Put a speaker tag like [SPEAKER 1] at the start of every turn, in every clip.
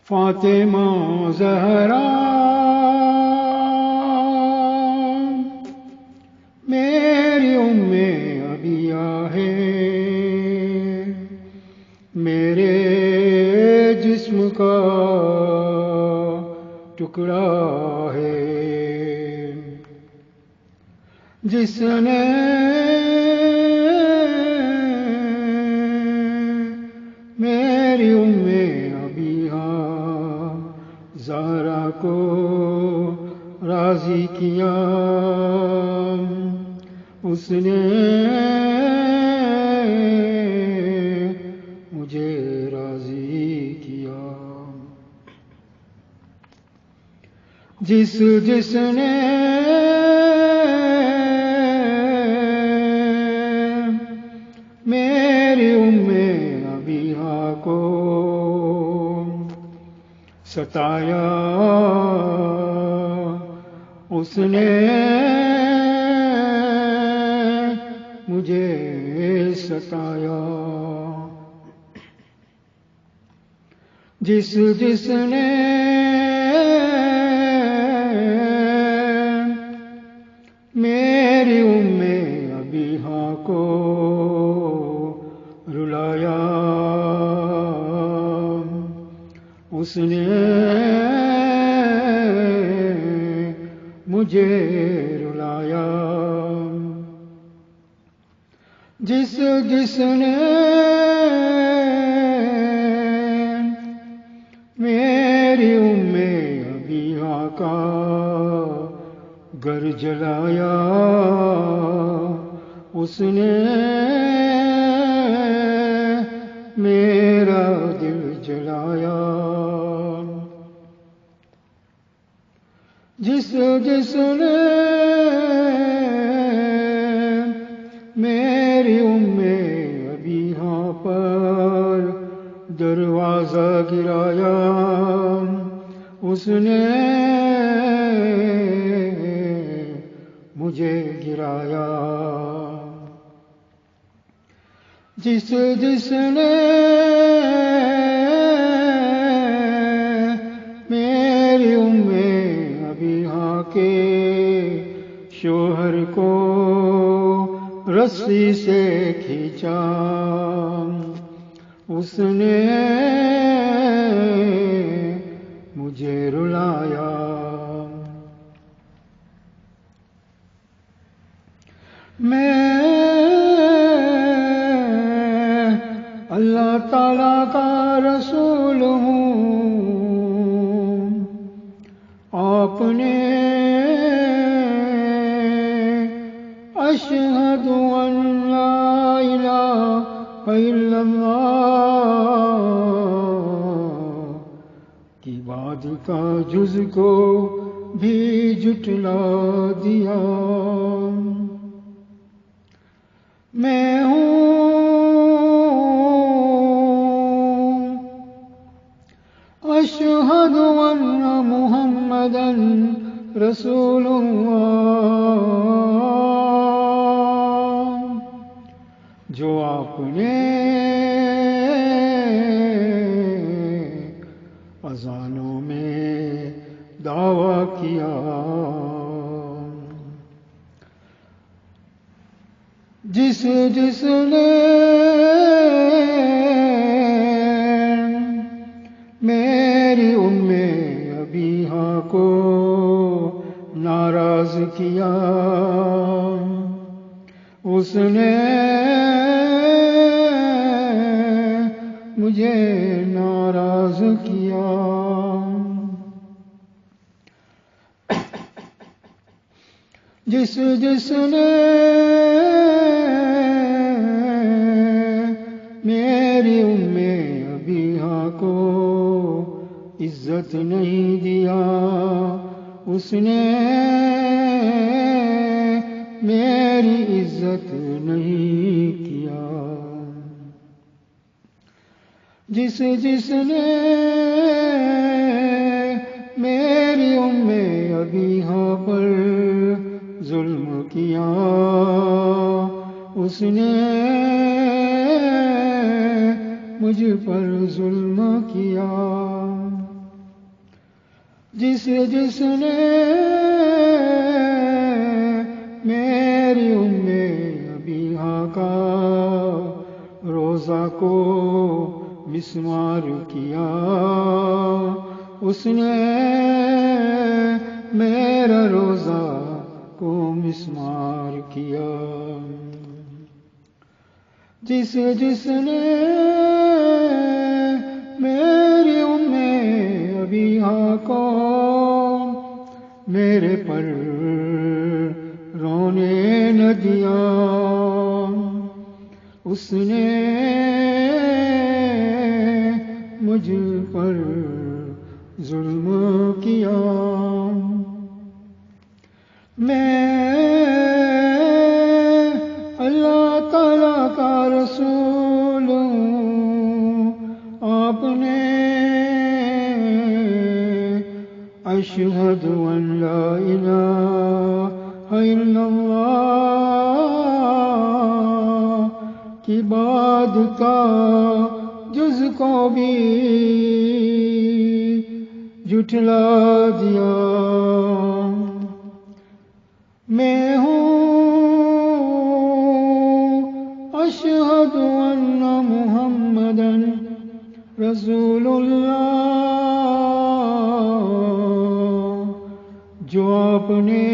[SPEAKER 1] فاطمہ زہرا میری ام ابیہ ہے، میرے جسم کا ٹکڑا ہے، جس نے میری ام ابیہ زہرا کو راضی کیا، اس نے مجھے راضی کیا، جس نے میری ام ابیہ کو ستایا، اس نے مجھے ستایا، جس نے میری ام ابیہ کو رلایا، اس نے مجھے رلایا، جس نے میری ام ابیہ کا گھر جلایا، اس نے میرا دل جلایا، جس نے میری ام ابیہ پر دروازہ گرایا، اس نے مجھے گرایا، جس نے میری ام ابیہ کے شوہر کو رسی سے کھینچا، اس نے مجھے رلایا، میں اللہ تعالیٰ کا رسول ہوں، آپ نے اشہد ان لا الہ الا اللہ کی بات کا جز کو بھی جھٹلا دیا، میں ہوں اشہد ان محمدا رسول اللہ، جو آپ نے اذانوں میں دعویٰ کیا، جس نے میری ام ابیہ کو ناراض کیا، اس نے مجھے ناراض کیا، جس نے میری ام ابیہ کو عزت نہیں دیا، اس نے میری عزت نہیں کیا، جس نے میری ام ابیہ پر ظلم کیا، اس نے مجھ پر ظلم کیا، جس نے میری ابیہا کا روزہ کو مسمار کیا، اس نے میرا روزہ کو مسمار کیا۔ جس نے میری ابیہا کو میرے پر رونے نہ دیا، اس نے مجھ پر ظلم کیا۔ میں اللہ تعالیٰ کا رسول ہوں، آپ نے اشہد ان لا الہ الا اللہ کی بعد کا جز کو بھی جھٹلا دیا۔ میں ہوں اشہد ان محمدًا رسول اللہ، جو آپ نے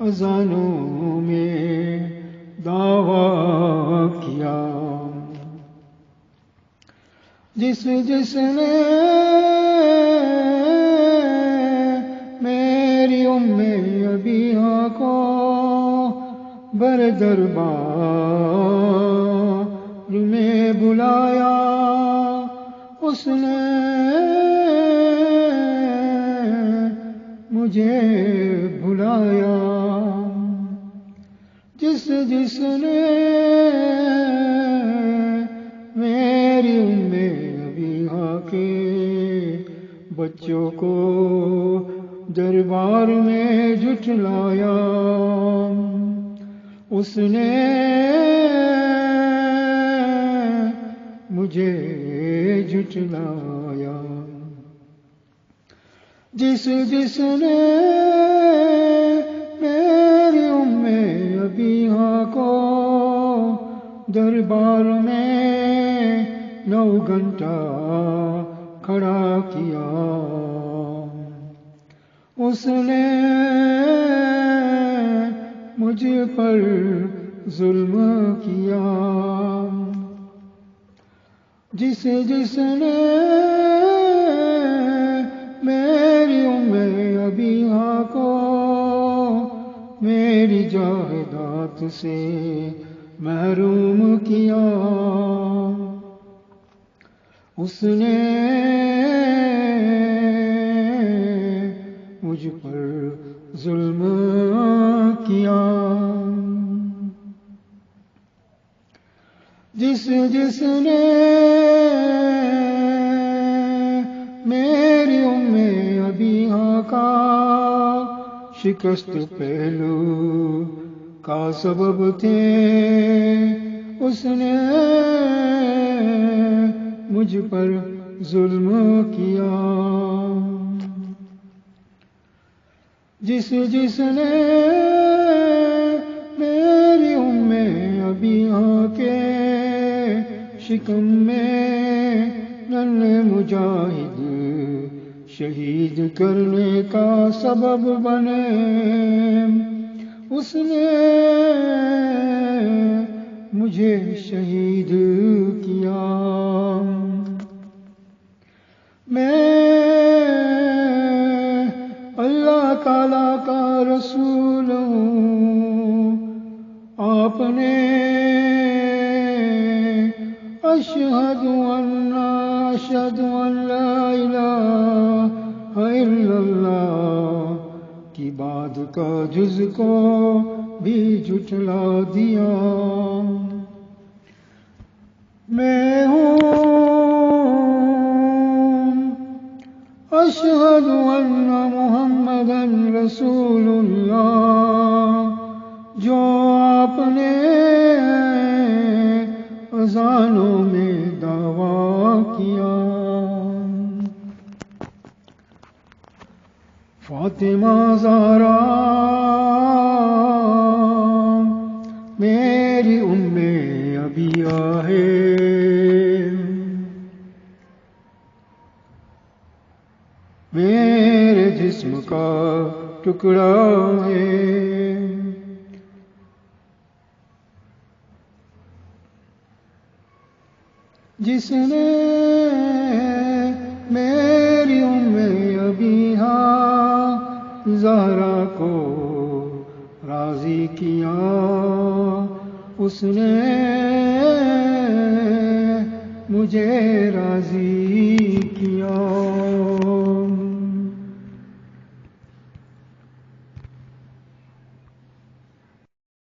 [SPEAKER 1] اذانوں میں دعویٰ کیا۔ جس نے میری ابیہا کو بر دربار میں بلایا، اس نے مجھے بلایا۔ جس نے میری ابیہا کے بچوں کو دربار میں جھٹلایا، اس نے مجھے جھٹلایا۔ جس نے میری ابیہا کو دربار میں 9 گھنٹہ کھڑا کیا، اس نے مجھ پر ظلم کیا۔ جس نے میری ابیہا کو میری جائیداد سے محروم کیا، اس نے مجھ پر ظلم کیا۔ جس نے میری ابیہا کا شکست پہلو کا سبب تھے، اس نے مجھ پر ظلم کیا۔ جس نے میری ابیہا کے شکم میں ننھے مجاہد شہید کرنے کا سبب بنے، اس نے مجھے شہید کیا۔ میں اللہ تعالیٰ کا رسول ہوں، آپ نے اشہد ان لا الہ الا اللہ کی بعد کا جز کو بھی جھٹلا دیا۔ میں ہوں اشہد ان محمدًا رسول اللہ، جو آپ نے اذانوں میں دعویٰ کیا۔ فاطمہ زہرا میری ام ابیہ ہے، میرے جسم کا ٹکڑا ہے، جس نے میری ام ابیہ زہرا کو راضی کیا، اس نے مجھے راضی کیا۔